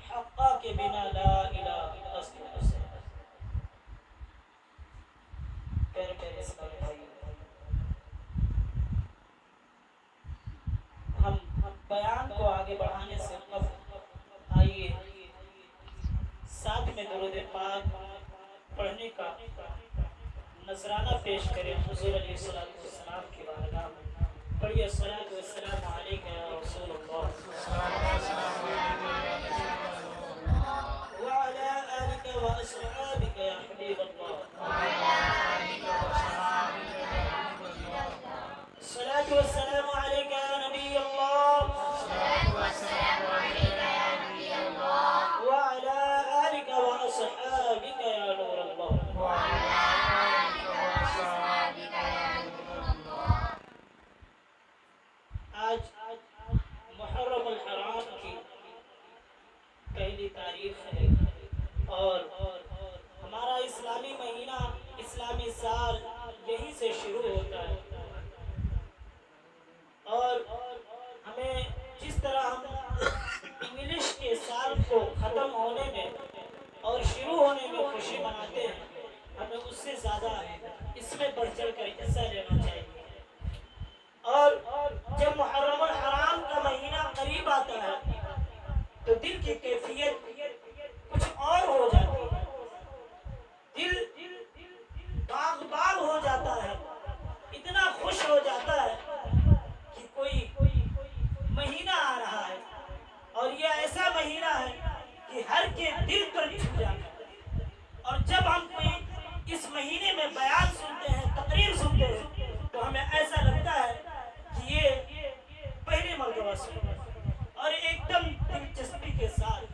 حقا کے بنا لا الہ اصل حسین. پھر میرے اسلام بھائی ہم بیان کو آگے بڑھانے سے قبل آئیے ساتھ میں درود پاک پڑھنے کا نذرانہ پیش کریں حضور علیہ السلام کی بارگاہ میں. پڑھیے الصلوۃ والسلام علیک یا رسول اللہ وعلى آلك وأصحابك يا حبيب الله. الصلاة والسلام عليك يا نبي الله وعلى آلك وأصحابك يا نور الله. آج محرم الحرام کی پہلی تاریخ ہے اور ہمارا اسلامی مہینہ اسلامی سال یہیں سے شروع ہوتا ہے. اور ہمیں جس طرح ہم انگلش کے سال کو ختم ہونے میں اور شروع ہونے میں خوشی مناتے ہیں ہمیں اس سے زیادہ اس میں بڑھ چڑھ کر حصہ لینا چاہیے. اور جب محرم الحرام کا مہینہ قریب آتا ہے تو دل کی کیفیت کچھ اور ہو جاتی ہے. دل باغ باغ ہو جاتا ہے, اتنا خوش ہو جاتا ہے کہ کوئی مہینہ آ رہا ہے اور یہ ایسا مہینہ ہے کہ ہر کے دل پر چھو جاتا ہے. اور جب ہم کوئی اس مہینے میں بیان سنتے ہیں, تقریر سنتے ہیں, تو ہمیں ایسا لگتا ہے کہ یہ پہلی مرتبہ سنا اور ایک دم دلچسپی کے ساتھ.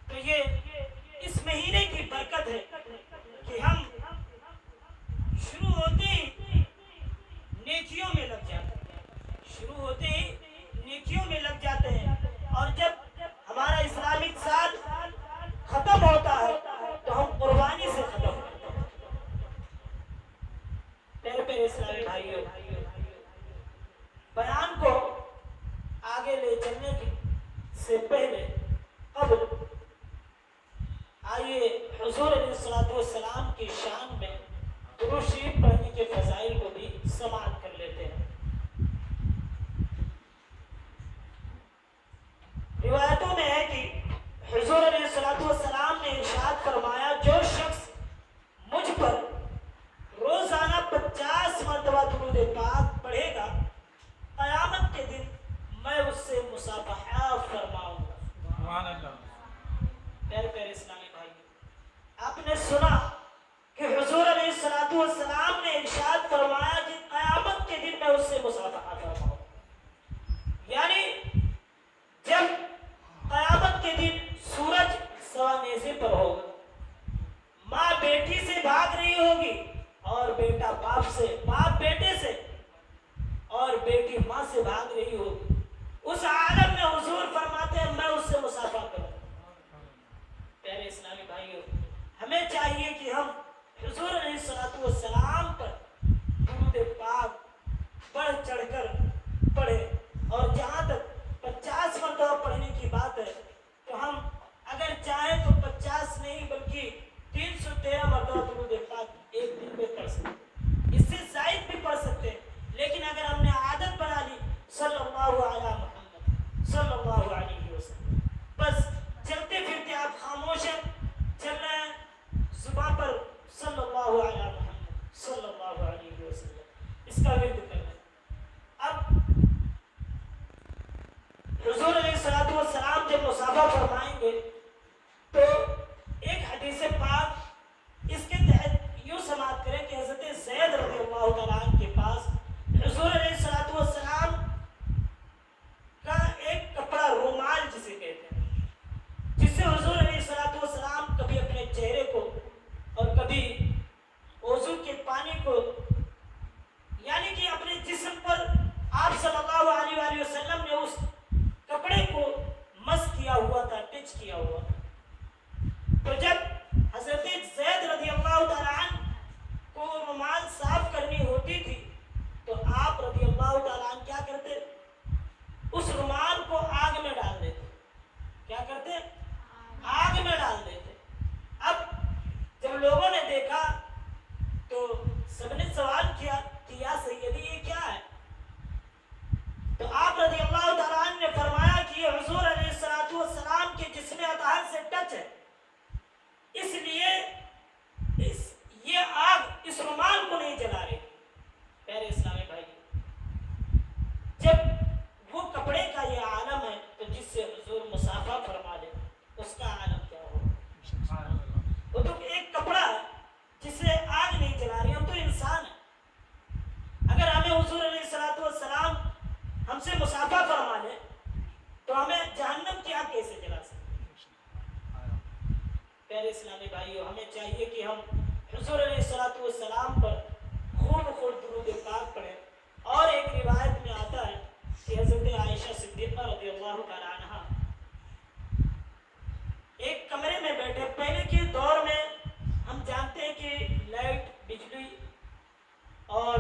تو یہ اس مہینے کی برکت ہے کہ ہم شروع ہوتے ہی نیکیوں میں لگ جاتے ہیں. اور جب ہمارا اسلامک سال ختم ہوتا ہے تو ہم قربانی سے ختم ہوتے ہیں. پیارے اسلامی بھائیوں, بیان کو آگے لے چلنے سے پہلے قبل آئیے حضور علیہ السلام کی شان میں درود شریف پڑھنے کے فضائل کو بھی سماعت کر لیتے ہیں. روایتوں میں ہے کہ حضور علیہ السلام نے ارشاد فرمایا, جو شخص مجھ پر روزانہ 50 مرتبہ درود پاک پڑھے گا قیامت کے دن میں اس سے مصافحہ فرماؤں گا. سبحان اللہ. پیارے اسلامی بھائی, آپ نے سنا کہ حضور علیہ السلام نے ارشاد فرمایا کہ قیامت کے دن میں اس سے مصافحہ فرماؤں. یعنی جب قیامت کے دن سورج سوا نیزے پر ہوگا, ماں بیٹی سے بھاگ رہی ہوگی اور بیٹا باپ بیٹے سے اور بیٹی ماں سے بھاگ رہی ہوگی, اس عالم میں حضور فرماتے ہیں میں اس سے مصافحہ کروں. پیارے اسلامی بھائیوں, ہمیں چاہیے کہ ہم حضور علیہ السلام پر درود پاک بڑھ چڑھ کر پڑھیں. اور جہاں تک 50 مرتبہ پڑھنے کی بات ہے تو ہم اگر چاہیں تو 50 نہیں بلکہ 313 مرتبہ درود پاک ایک دن میں پڑھ سکتے ہیں. اس سے زائد بھی پڑھ سکتے ہیں, لیکن اگر ہم نے عادت بنا لی صلی اللہ علیہ محمد صلی اللہ علیہ وسلم, بس چلتے پھرتے آپ خاموش ہیں, چل رہے ہیں زبان پر صلی اللہ علیہ محمد صلی اللہ علیہ وسلم, اس کا ورد کر لیں. اب حضور علیہ السلام جب مصافحہ فرمائیں گے تو ایک حدیث پاک اس کے تحت یوں سماعت کریں کہ حضرت زید رضی اللہ تعالیٰ عنہ کے پاس حضور علیہ السلام کا ایک کپڑا رومال جسے کہتے ہیں, جس سے حضور علیہ السلام کبھی اپنے چہرے کو اور کبھی وضو کے پانی کو, یعنی کہ اپنے جسم پر آپ صلی اللہ علیہ وآلہ وسلم نے اس کپڑے کو مس کیا ہوا تھا, ٹچ کیا ہوا تھا. تو جب حضرت زید رضی اللہ تعالیٰ عنہ کو رومال صاف کرنی ہوتی تھی تو آپ رضی اللہ تعالیٰ عنہ کیا کرتے, اس رومال کو آگ میں ڈال اسلامی بھائیوں ہمیں چاہیے کہ ہم حضور علیہ الصلوۃ والسلام پر خوب درود پاک پڑھیں. اور ایک روایت میں آتا ہے کہ حضرت عائشہ صدیقہ رضی اللہ تعالی عنہا ایک کمرے میں بیٹھے. پہلے کے دور میں ہم جانتے ہیں کہ لائٹ بجلی اور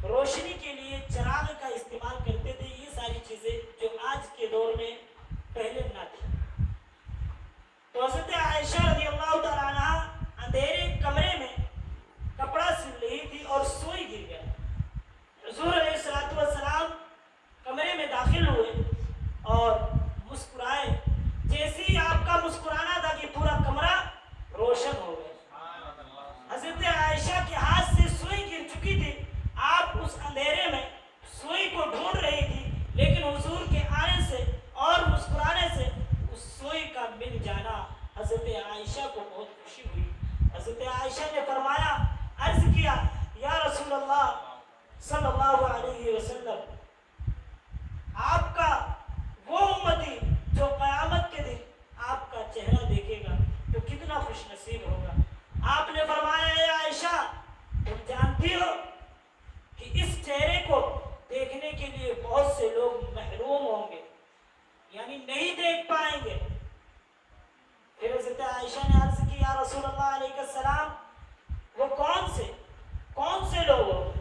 روشنی کے لیے چراغ کا استعمال کرتے تھے. یہ ساری چیزیں جو آج کے دور میں پہلے نہ تھی. تو حضرت عائشہ رضی اللہ تعالیٰ عنہ اندھیرے کمرے میں کپڑا سل رہی تھی اور سوئی گر گیا. حضور علیہ الصلوۃ والسلام کمرے میں داخل ہوئے اور مسکرائے. جیسے ہی آپ کا مسکرانا تھا کہ پورا کمرہ روشن ہو گیا. حضرت عائشہ کے ہاتھ سے سوئی گر چکی تھی. آپ اس اندھیرے میں سوئی کو ڈھونڈ رہی تھی, لیکن حضور کے آنے سے اور مسکرانے سے اس سوئی کا مل جانا حضرت عائشہ کو بہت خوشی ہوئی. حضرت عائشہ نے فرمایا, عرض کیا, یا رسول اللہ صلی اللہ علیہ وسلم, آپ کا وہ امتی جو قیامت کے دن آپ کا چہرہ دیکھے گا تو کتنا خوش نصیب ہوگا. آپ نے فرمایا, اے عائشہ, تم جانتی ہو کہ اس چہرے کو دیکھنے کے لیے بہت سے لوگ محروم ہوں گے, یعنی نہیں دیکھ پائیں گے. پھر حضرت عائشہ نے عرض کی, یا رسول اللہ علیہ السلام, وہ کون سے لوگ ہوں گے؟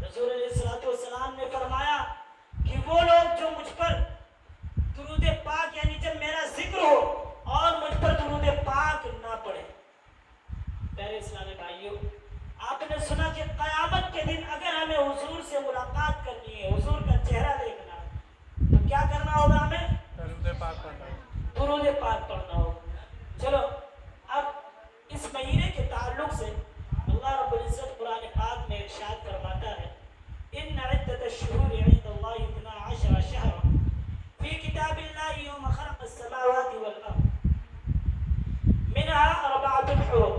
رسول علیہ الصلوۃ والسلام نے فرمایا کہ وہ لوگ جو مجھ پر درود پاک, یعنی جب میرا ذکر ہو اور مجھ پر درود پاک نہ پڑھے. پیارے اسلامی بھائیوں, آپ نے سنا کہ قیامت کے دن اگر ہمیں حضور سے ملاقات کرنی ہے, حضور کا چہرہ دیکھنا ہے, تو کیا کرنا ہوگا؟ ہمیں درود پاک پڑھنا ہوگا. چلو اب اس مہینے کے تعلق سے اللہ رب العزت قرآن پاک میں ارشاد فرماتا ہے, ان عدت الشہور عند اللہ 12 شہرا فی کتاب اللہ یوم خلق السماوات والارض منها 4 حرم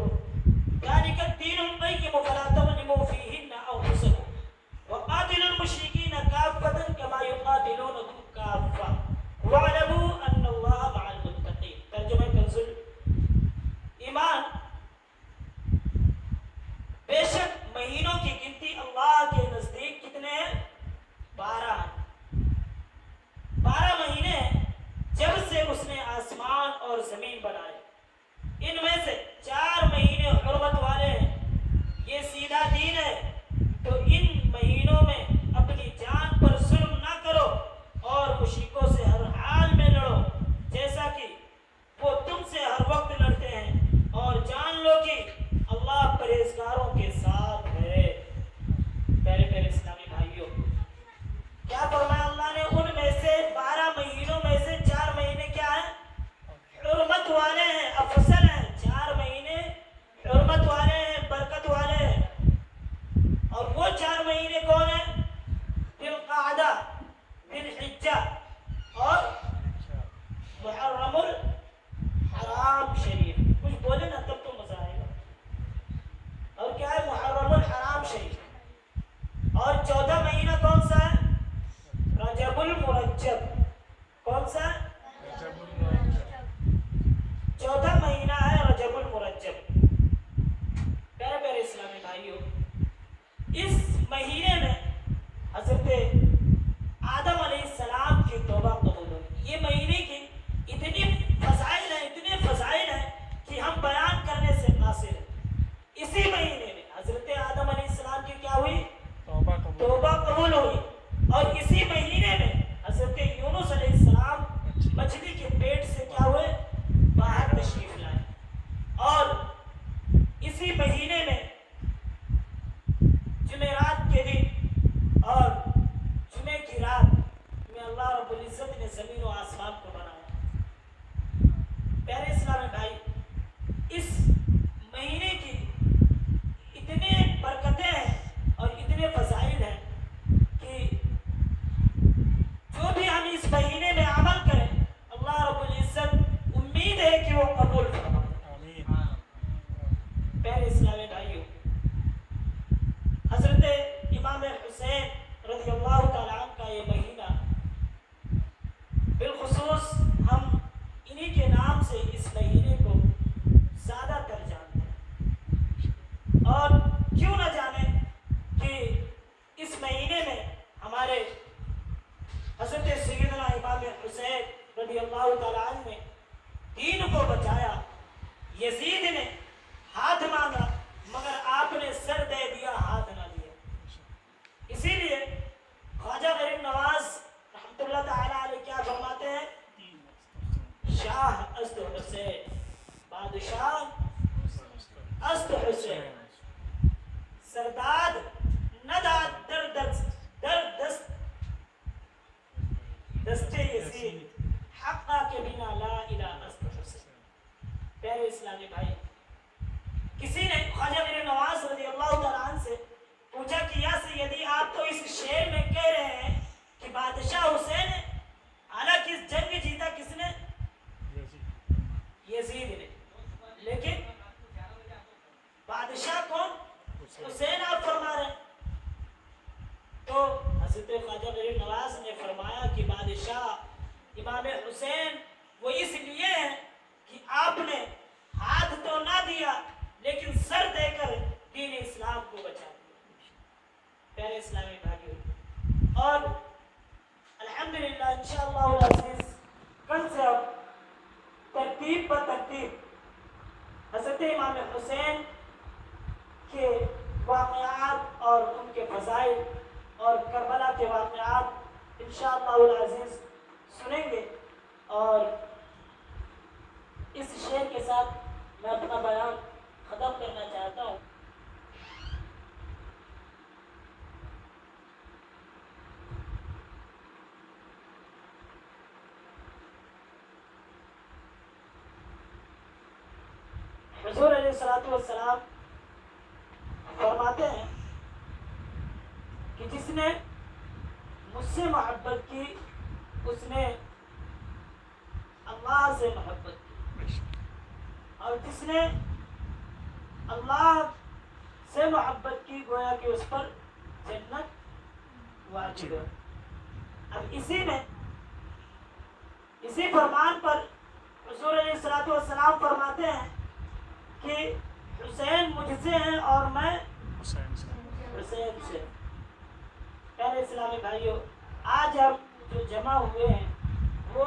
ذلك الدین القیم فلا تظلموا فیہن انفسکم وقاتلوا المشرکین کافۃ کما یقاتلونکم کافۃ واعلموا ان اللہ مع المتقین. ترجمہ کنز ایمان, بے شک مہینوں کی گنتی اللہ کے نزدیک کتنے ہیں؟ 12 ہیں. 12 مہینے ہیں جب سے اس نے آسمان اور زمین بنائے. ان میں سے 4 مہینے حرمت والے ہیں, یہ سیدھا دین ہے. تو ان مہینوں میں اپنی جان پر ظلم نہ کرو اور مشرکوں سے ہر حال میں لڑو جیسا کہ وہ تم سے ہر وقت لڑتے ہیں, اور جان لو کہ اللہ پرہیزگاروں کے ساتھ ہے. پیارے اسلامی بھائیوں, کیا فرمایا اللہ نے؟ ان میں سے 12 مہینوں میں سے 4 مہینے کیا ہیں؟ حرمت والے ہیں, افضل ہیں. 4 مہینے حرمت والے ہیں, برکت والے ہیں. اور وہ 4 مہینے کون ہیں؟ ذوالقعدہ, ذوالحجہ اور محرم الحرام شریف. کچھ بولے نا تب تو مزہ آئے گا. اور کیا ہے؟ محرم الحرام شریف. اور 14 مہینہ کون سا ہے؟ رجب المرجب. کون سا ہے؟ 14 مہینہ ہے رجب المرجب. پیارے اسلامی بھائیوں, اس مہینے میں حضرت آدم علیہ السلام کی توبہ قبول ہوئی. یہ مہینے کی اتنے فضائل ہیں کہ ہم بیان کرنے سے قاصر ہیں. اسی مہینے میں حضرت آدم علیہ السلام کی کیا ہوئی؟ توبہ قبول ہوئی. اور اسی مہینے میں حضرت یونس علیہ السلام مچھلی کے پیٹ سے کیا ہوئے؟ باہر تشریف لائے. اور اسی مہینے میں جمعرات کے دن اور جمعے کی رات میں اللہ رب العزت نے زمین و آسمان کو بنایا. پیارے اسلامی بھائی, اس مہینے کی اتنے برکتیں ہیں اور اتنے فضائل ہیں کہ جو بھی ہم اس مہینے میں عمل کریں, اللہ رب العزت امید ہے کہ وہ قبول فرمائے. پیارے اسلامی بھائیوں, حضرت امام حسین رضی اللہ تعالیٰ عنہ کا یہ مہینہ بالخصوص رضی اللہ تعالیٰ عنہ نے دین کو بچایا. یزید نے ہاتھ مانگا مگر آپ نے سر دے دیا, ہاتھ نہ دیا. اسی لیے خواجہ غریب نواز رحمۃ اللہ تعالیٰ علیہ کیا فرماتے ہیں؟ شاہ است حسین, بادشاہ است حسین, سرداد نداد در دست دستے یزید, حقا کے بنا لا الہ است حسین. پیارے اسلامی بھائی, کسی نے خواجہ غریب نواز رضی اللہ تعالیٰ عنہ سے پوچھا کہ یا سیدی آپ تو اس شعر میں کہہ رہے ہیں کہ بادشاہ حسین ہے, حالانکہ اس جنگ جیتا کس نے؟ یزید نے. لیکن بادشاہ کون؟ حسین آپ فرما رہے ہیں. تو حضرت خواجہ غریب نواز نے فرمایا کہ بادشاہ امام حسین وہ اس لیے ہے کہ آپ نے ہاتھ تو نہ دیا لیکن سر دے کر دین اسلام کو بچا دیا. پیارے اسلامی بھائیوں, اور الحمدللہ انشاءاللہ العزیز کل سے اب ترتیب پر ترتیب حضرت امام حسین کے واقعات اور ان کے فضائل اور کربلا کے واقعات انشاءاللہ العزیز سنیں گے. اور اس شعر کے ساتھ میں اپنا بیان ختم کرنا چاہتا ہوں. حضور علیہ الصلوۃ والسلام فرماتے ہیں کہ جس نے مجھ سے محبت کی اس نے اللہ سے محبت کی, اور جس نے اللہ سے محبت کی گویا کہ اس پر جنت واجب ہے. اب اسی فرمان پر حضور علیہ الصلوۃ والسلام فرماتے ہیں کہ حسین مجھ سے ہے اور میں حسین سے. پیارے اسلامی بھائیوں, آج ہم جو جمع ہوئے ہیں وہ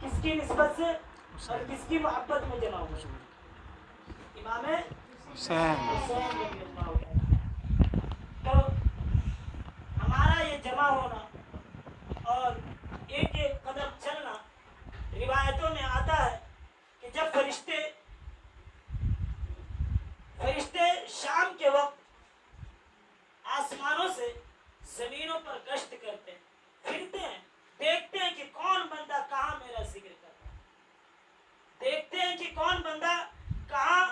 کس کی نسبت سے اور کس کی محبت میں جمع ہوئے ہیں؟ امام حسین رضی اللہ عنہ. تو ہمارا یہ جمع ہونا اور ایک ایک قدم چلنا, روایتوں میں آتا ہے کہ جب فرشتے شام کے وقت آسمانوں سے زمینوں پر گشت کرتے ہیں, پھرتے ہیں, دیکھتے ہیں کہ کون بندہ کہاں میرا ذکر کر رہا ہے, دیکھتے ہیں کہ کون بندہ کہاں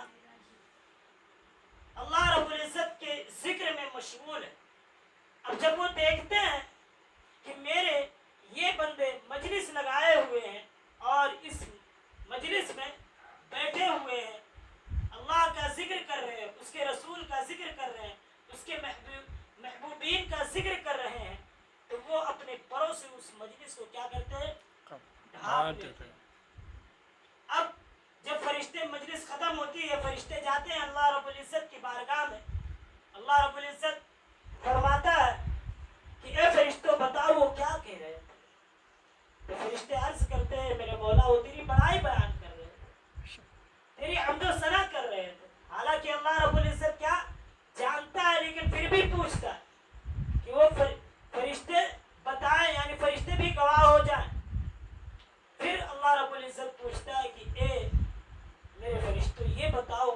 اللہ رب العزت کے ذکر میں مشغول ہے. اب جب وہ دیکھتے ہیں کہ میرے یہ بندے مجلس لگائے ہوئے ہیں اور اس مجلس میں بیٹھے ہوئے ہیں, اللہ کا ذکر کر رہے ہیں, اس کے رسول کا ذکر کر رہے ہیں, اس کے محبوبین کا ذکر کر رہے ہیں, تو وہ اپنے پروں سے اس مجلس کو کیا کرتے ہیں؟ ڈھانپ لیتے ہیں. اب جب فرشتے مجلس ختم ہوتی ہے, فرشتے جاتے ہیں اللہ رب العزت کی بارگاہ میں. اللہ رب العزت فرماتا ہے کہ اے فرشتوں بتاؤ وہ کیا کہہ رہے ہیں. تو فرشتے عرض کرتے ہیں میرے مولا وہ تیری بڑائی بیان کر رہے ہیں, تیری حمد و ثنا کر رہے ہیں. حالانکہ اللہ رب العزت کیا جانتا ہے لیکن پھر بھی پوچھتا ہے کہ وہ فرشتے بتائیں, یعنی فرشتے بھی گواہ ہو جائیں. پھر اللہ رب العزت پوچھتا ہے کہ اے میرے فرشتوں یہ بتاؤ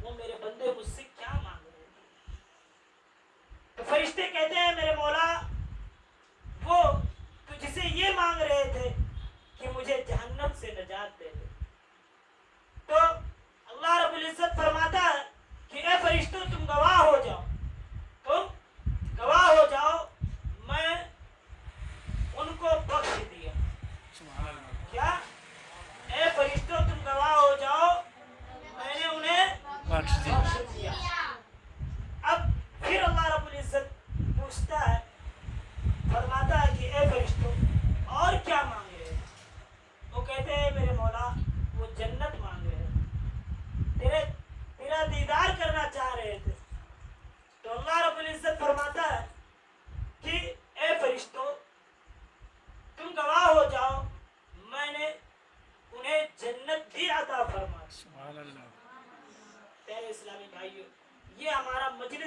وہ میرے بندے مجھ سے کیا مانگ رہے ہیں. تو فرشتے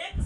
1